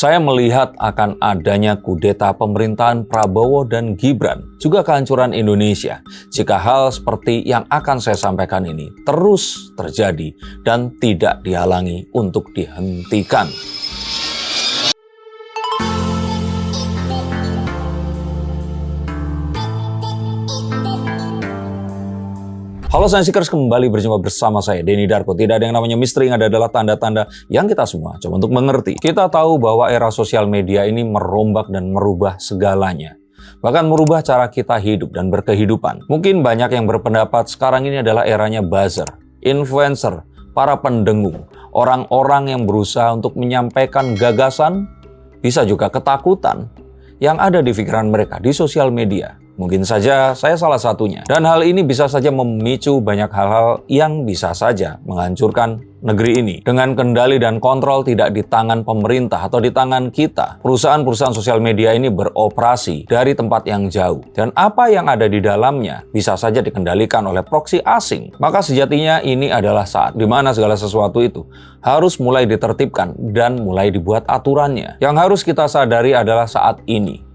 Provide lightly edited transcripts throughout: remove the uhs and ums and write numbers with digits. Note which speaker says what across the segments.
Speaker 1: Saya melihat akan adanya kudeta pemerintahan Prabowo dan Gibran, juga kehancuran Indonesia, jika hal seperti yang akan saya sampaikan ini terus terjadi dan tidak dihalangi untuk dihentikan. Halo Science Seekers, kembali berjumpa bersama saya, Denny Darko. Tidak ada yang namanya misteri, yang ada adalah tanda-tanda yang kita semua coba untuk mengerti. Kita tahu bahwa era sosial media ini merombak dan merubah segalanya. Bahkan merubah cara kita hidup dan berkehidupan. Mungkin banyak yang berpendapat sekarang ini adalah eranya buzzer, influencer, para pendengung, orang-orang yang berusaha untuk menyampaikan gagasan, bisa juga ketakutan yang ada di pikiran mereka di sosial media. Mungkin saja saya salah satunya. Dan hal ini bisa saja memicu banyak hal-hal yang bisa saja menghancurkan negeri ini. Dengan kendali dan kontrol tidak di tangan pemerintah atau di tangan kita. Perusahaan-perusahaan sosial media ini beroperasi dari tempat yang jauh. Dan apa yang ada di dalamnya bisa saja dikendalikan oleh proksi asing. Maka sejatinya ini adalah saat di mana segala sesuatu itu harus mulai ditertibkan dan mulai dibuat aturannya. Yang harus kita sadari adalah saat ini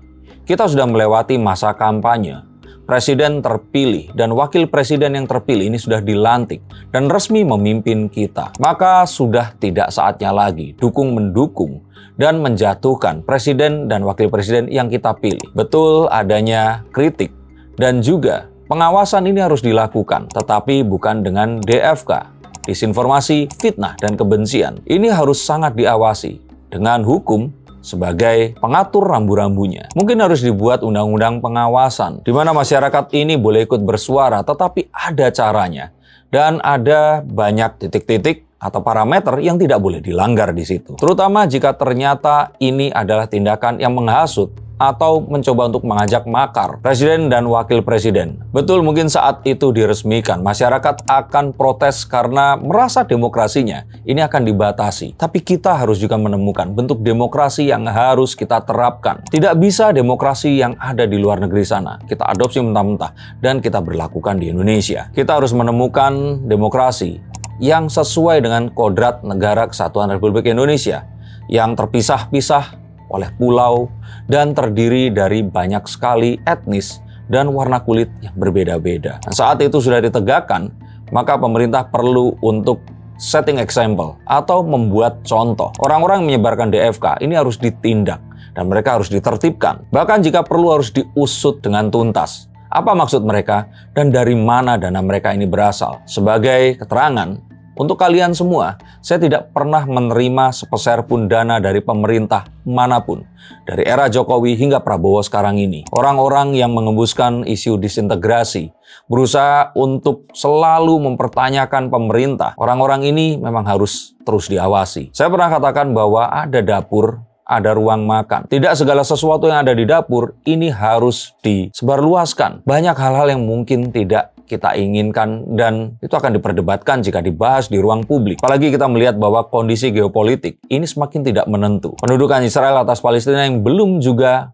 Speaker 1: kita sudah melewati masa kampanye. Presiden terpilih dan wakil presiden yang terpilih ini sudah dilantik dan resmi memimpin kita. Maka sudah tidak saatnya lagi dukung-mendukung dan menjatuhkan presiden dan wakil presiden yang kita pilih. Betul adanya kritik dan juga pengawasan ini harus dilakukan, tetapi bukan dengan DFK, disinformasi, fitnah, dan kebencian. Ini harus sangat diawasi dengan hukum sebagai pengatur rambu-rambunya. Mungkin harus dibuat undang-undang pengawasan, di mana masyarakat ini boleh ikut bersuara, tetapi ada caranya. Dan ada banyak titik-titik atau parameter yang tidak boleh dilanggar di situ. Terutama jika ternyata ini adalah tindakan yang menghasut atau mencoba untuk mengajak makar presiden dan wakil presiden. Betul, mungkin saat itu diresmikan, masyarakat akan protes karena merasa demokrasinya ini akan dibatasi. Tapi kita harus juga menemukan bentuk demokrasi yang harus kita terapkan. Tidak bisa demokrasi yang ada di luar negeri sana kita adopsi mentah-mentah dan kita berlakukan di Indonesia. Kita harus menemukan demokrasi yang sesuai dengan kodrat Negara Kesatuan Republik Indonesia, yang terpisah-pisah oleh pulau dan terdiri dari banyak sekali etnis dan warna kulit yang berbeda-beda. Nah, saat itu sudah ditegakkan, maka pemerintah perlu untuk setting example atau membuat contoh. Orang-orang yang menyebarkan DFK ini harus ditindak dan mereka harus ditertibkan. Bahkan jika perlu harus diusut dengan tuntas. Apa maksud mereka dan dari mana dana mereka ini berasal? Sebagai keterangan, untuk kalian semua, saya tidak pernah menerima sepeser pun dana dari pemerintah manapun. Dari era Jokowi hingga Prabowo sekarang ini. Orang-orang yang mengembuskan isu disintegrasi, berusaha untuk selalu mempertanyakan pemerintah. Orang-orang ini memang harus terus diawasi. Saya pernah katakan bahwa ada dapur, ada ruang makan. Tidak segala sesuatu yang ada di dapur ini harus disebarluaskan. Banyak hal-hal yang mungkin tidak kita inginkan dan itu akan diperdebatkan jika dibahas di ruang publik. Apalagi kita melihat bahwa kondisi geopolitik ini semakin tidak menentu. Pendudukan Israel atas Palestina yang belum juga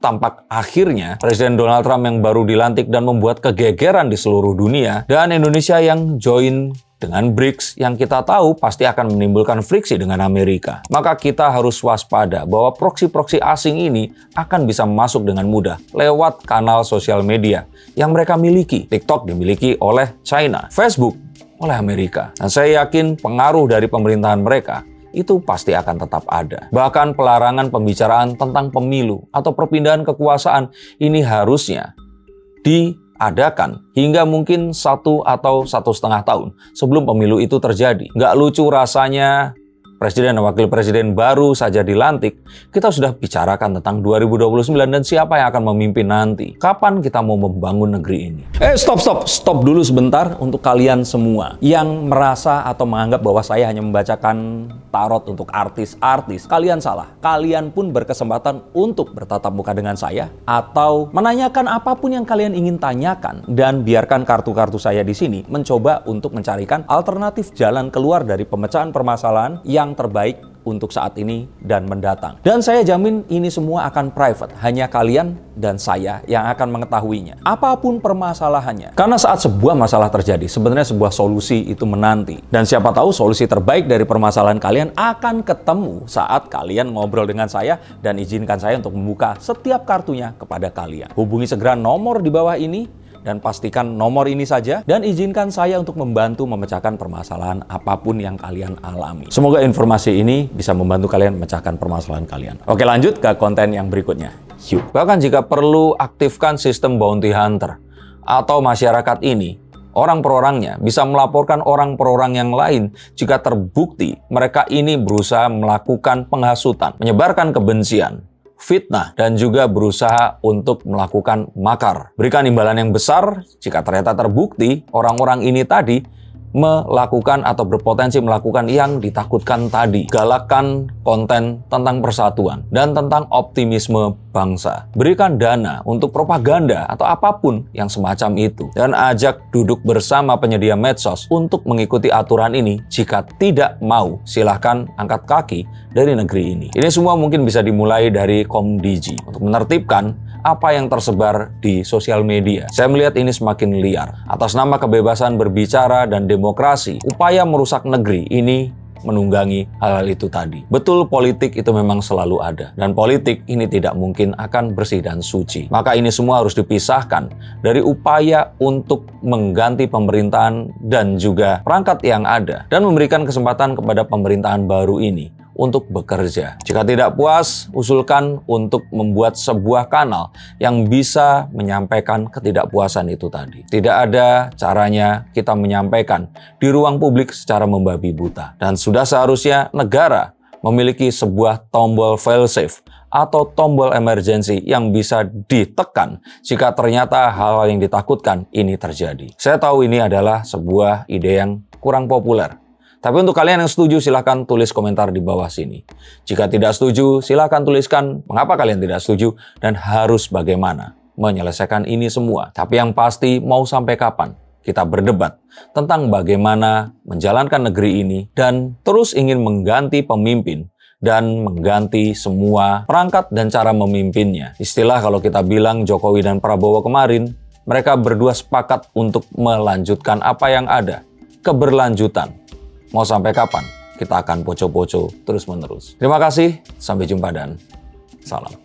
Speaker 1: tampak akhirnya, Presiden Donald Trump yang baru dilantik dan membuat kegegeran di seluruh dunia, dan Indonesia yang join dengan BRICS yang kita tahu pasti akan menimbulkan friksi dengan Amerika. Maka kita harus waspada bahwa proksi-proksi asing ini akan bisa masuk dengan mudah lewat kanal sosial media yang mereka miliki. TikTok dimiliki oleh China, Facebook oleh Amerika. Dan saya yakin pengaruh dari pemerintahan mereka itu pasti akan tetap ada. Bahkan pelarangan pembicaraan tentang pemilu atau perpindahan kekuasaan ini harusnya diadakan hingga mungkin 1 atau 1,5 tahun sebelum pemilu itu terjadi. Nggak lucu rasanya Presiden dan Wakil Presiden baru saja dilantik, kita sudah bicarakan tentang 2029 dan siapa yang akan memimpin nanti. Kapan kita mau membangun negeri ini? Stop dulu sebentar untuk kalian semua yang merasa atau menganggap bahwa saya hanya membacakan tarot untuk artis-artis. Kalian salah. Kalian pun berkesempatan untuk bertatap muka dengan saya atau menanyakan apapun yang kalian ingin tanyakan, dan biarkan kartu-kartu saya di sini mencoba untuk mencarikan alternatif jalan keluar dari pemecahan permasalahan yang terbaik untuk saat ini dan mendatang. Dan saya jamin ini semua akan private, hanya kalian dan saya yang akan mengetahuinya. Apapun permasalahannya. Karena saat sebuah masalah terjadi, sebenarnya sebuah solusi itu menanti. Dan siapa tahu solusi terbaik dari permasalahan kalian akan ketemu saat kalian ngobrol dengan saya dan izinkan saya untuk membuka setiap kartunya kepada kalian. Hubungi segera nomor di bawah ini dan pastikan nomor ini saja dan izinkan saya untuk membantu memecahkan permasalahan apapun yang kalian alami. Semoga informasi ini bisa membantu kalian memecahkan permasalahan kalian. Oke, lanjut ke konten yang berikutnya. Yuk. Bahkan jika perlu, aktifkan sistem bounty hunter atau masyarakat ini. Orang per orangnya bisa melaporkan orang per orang yang lain jika terbukti mereka ini berusaha melakukan penghasutan, menyebarkan kebencian, fitnah, dan juga berusaha untuk melakukan makar. Berikan imbalan yang besar jika ternyata terbukti orang-orang ini tadi melakukan atau berpotensi melakukan yang ditakutkan tadi. Galakkan konten tentang persatuan dan tentang optimisme bangsa. Berikan dana untuk propaganda atau apapun yang semacam itu. Dan ajak duduk bersama penyedia medsos untuk mengikuti aturan ini. Jika tidak mau, silahkan angkat kaki dari negeri ini. Ini semua mungkin bisa dimulai dari Komdigi untuk menertibkan apa yang tersebar di sosial media. Saya melihat ini semakin liar. Atas nama kebebasan berbicara dan demokrasi, upaya merusak negeri ini menunggangi hal-hal itu tadi. Betul, politik itu memang selalu ada. Dan politik ini tidak mungkin akan bersih dan suci. Maka ini semua harus dipisahkan dari upaya untuk mengganti pemerintahan dan juga perangkat yang ada. Dan memberikan kesempatan kepada pemerintahan baru ini untuk bekerja. Jika tidak puas, usulkan untuk membuat sebuah kanal yang bisa menyampaikan ketidakpuasan itu tadi. Tidak ada caranya kita menyampaikan di ruang publik secara membabi buta. Dan sudah seharusnya negara memiliki sebuah tombol failsafe atau tombol emergency yang bisa ditekan jika ternyata hal yang ditakutkan ini terjadi. Saya tahu ini adalah sebuah ide yang kurang populer. Tapi untuk kalian yang setuju, silahkan tulis komentar di bawah sini. Jika tidak setuju, silahkan tuliskan mengapa kalian tidak setuju dan harus bagaimana menyelesaikan ini semua. Tapi yang pasti, mau sampai kapan kita berdebat tentang bagaimana menjalankan negeri ini dan terus ingin mengganti pemimpin dan mengganti semua perangkat dan cara memimpinnya. Istilah kalau kita bilang Jokowi dan Prabowo kemarin, mereka berdua sepakat untuk melanjutkan apa yang ada, keberlanjutan. Mau sampai kapan kita akan poco-poco terus-menerus. Terima kasih, sampai jumpa dan salam.